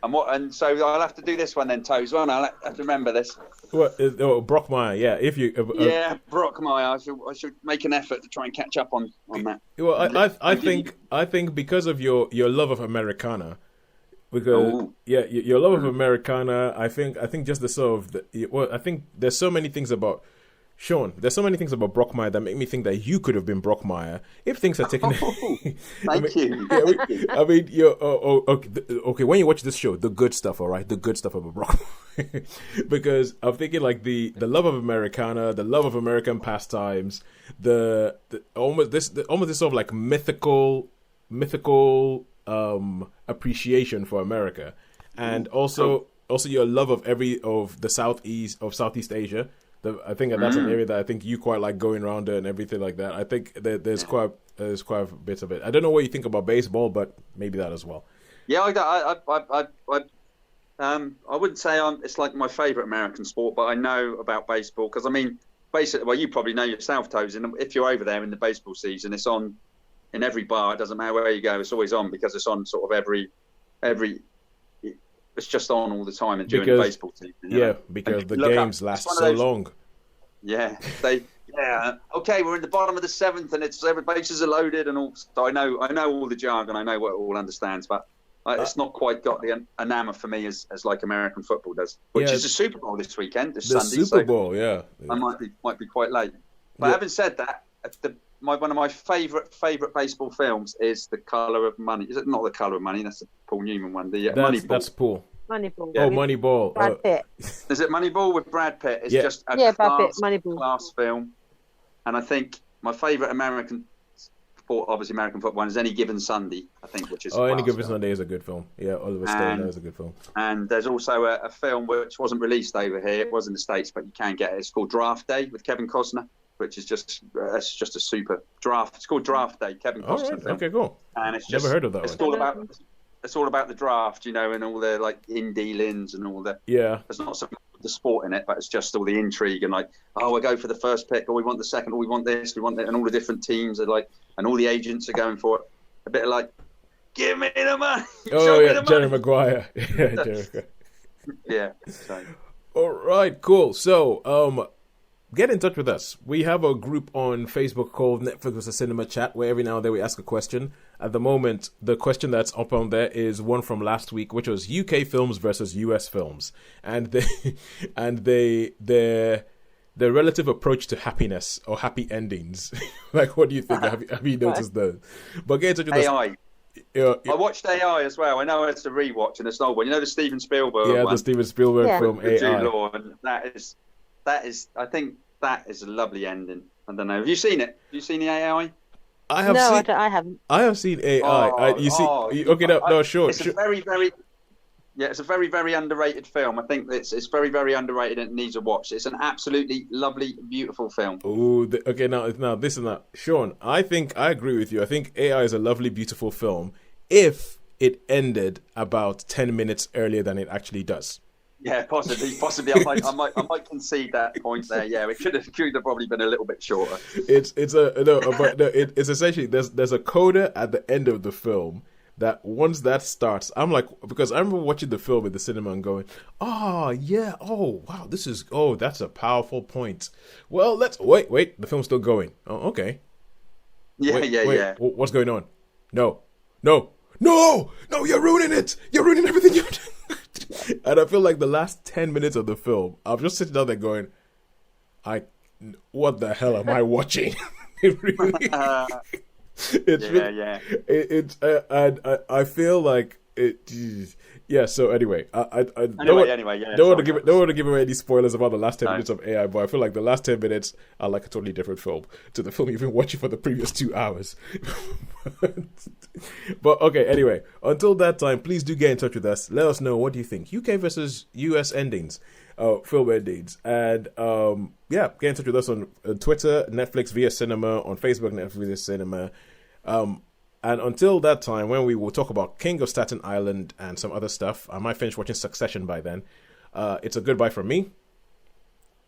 And so I'll have to do this one then, Toes. I'll have to remember this. Brockmire, yeah. If you Brockmire, I should make an effort to try and catch up on that. Well, I think because of your love of Americana, because your love of Americana, I think just the sort of I think there's so many things about Sean. There's so many things about Brockmire that make me think that you could have been Brockmire if things are taken. Thank you. I mean, you're okay. When you watch this show, the good stuff, all right, the good stuff about Brockmire, because I'm thinking like the love of Americana, the love of American pastimes, almost this sort of like mythical appreciation for America, and also your love of the Southeast Asia. I think that's an area that I think you quite like going around and everything like that. I think that there's quite a bit of it. I don't know what you think about baseball, but maybe that as well. Yeah, I wouldn't say it's like my favourite American sport, but I know about baseball because I mean, basically, well, you probably know yourself, Toes. And if you're over there in the baseball season, it's on in every bar. It doesn't matter where you go; it's always on because it's on sort of every. It's just on all the time and during the baseball season. Because the games last so long. Yeah, okay, we're in the bottom of the 7th and every bases are loaded and all. So I know all the jargon. I know what it all understands, but it's not quite got the enamor for me as like American football does, which is the Super Bowl this weekend, this Sunday. The Super Bowl, yeah. I might be quite late. But having said that, one of my favourite baseball films is The Colour of Money. Is it not The Colour of Money? That's a Paul Newman one. Moneyball. That's Paul. Moneyball. Oh, Moneyball. Brad Pitt. Is it Moneyball with Brad Pitt? It's just a class film. And I think my favourite American sport, obviously American football, one is Any Given Sunday, I think, which is Any Given Sunday is a good film. Yeah, Oliver Stone is a good film. And there's also a film which wasn't released over here. It was in the States, but you can get it. It's called Draft Day with Kevin Costner. which is just it's just a super draft. It's called Draft Day, Kevin All Costner right. film. Okay, cool. And it's just Never heard of that it's one. all about the draft, you know, and all the like in dealings and all the. Yeah. There's not so much the sport in it, but it's just all the intrigue and like, oh, we go for the first pick, or we want the second, or we want this, we want that, and all the different teams are like, and all the agents are going for it. A bit of like, give me the money. Oh yeah, Jerry Maguire. Yeah, Jerry. Yeah. So. All right, cool. So, get in touch with us. We have a group on Facebook called Netflix vs. Cinema Chat, where every now and then we ask a question. At the moment, the question that's up on there is one from last week, which was UK films versus US films, and their relative approach to happiness or happy endings. Like, what do you think? Have you noticed those? But get in touch with AI. us. I watched AI as well. I know it's a rewatch and it's an old one. You know the Steven Spielberg one? Yeah, the Steven Spielberg film With Jude AI. Law, and that is. I think that is a lovely ending. I don't know. Have you seen it? Have you seen the AI? I have No, seen. I haven't. I have seen AI. Sure. It's a very, very. Yeah, it's a very, very underrated film. I think it's very, very underrated and it needs a watch. It's an absolutely lovely, beautiful film. Oh, okay. Now, this and that, Sean. I think I agree with you. I think AI is a lovely, beautiful film if it ended about 10 minutes earlier than it actually does. Yeah, possibly. I might concede that point there. Yeah, it could have probably been a little bit shorter. It's essentially there's a coda at the end of the film that once that starts, I'm like, because I remember watching the film in the cinema and going, oh yeah, oh wow, that's a powerful point. Well, let's wait, the film's still going. Oh, okay. Yeah, yeah. What's going on? No, you're ruining it. You're ruining everything you're doing. And I feel like the last 10 minutes of the film, I'm just sitting down there going, what the hell am I watching? It really, I feel like it. Yeah. So anyway, I don't want to give away any spoilers about the last 10 minutes of AI, but I feel like the last 10 minutes are like a totally different film to the film you've been watching for the previous 2 hours. But okay, anyway, until that time, please do get in touch with us. Let us know, what do you think, UK versus US endings, film endings, and get in touch with us on Twitter, Netflix via Cinema, on Facebook, Netflix via Cinema. And until that time, when we will talk about King of Staten Island and some other stuff, I might finish watching Succession by then. It's a goodbye from me.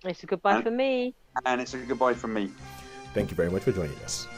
It's a goodbye from me. And it's a goodbye from me. Thank you very much for joining us.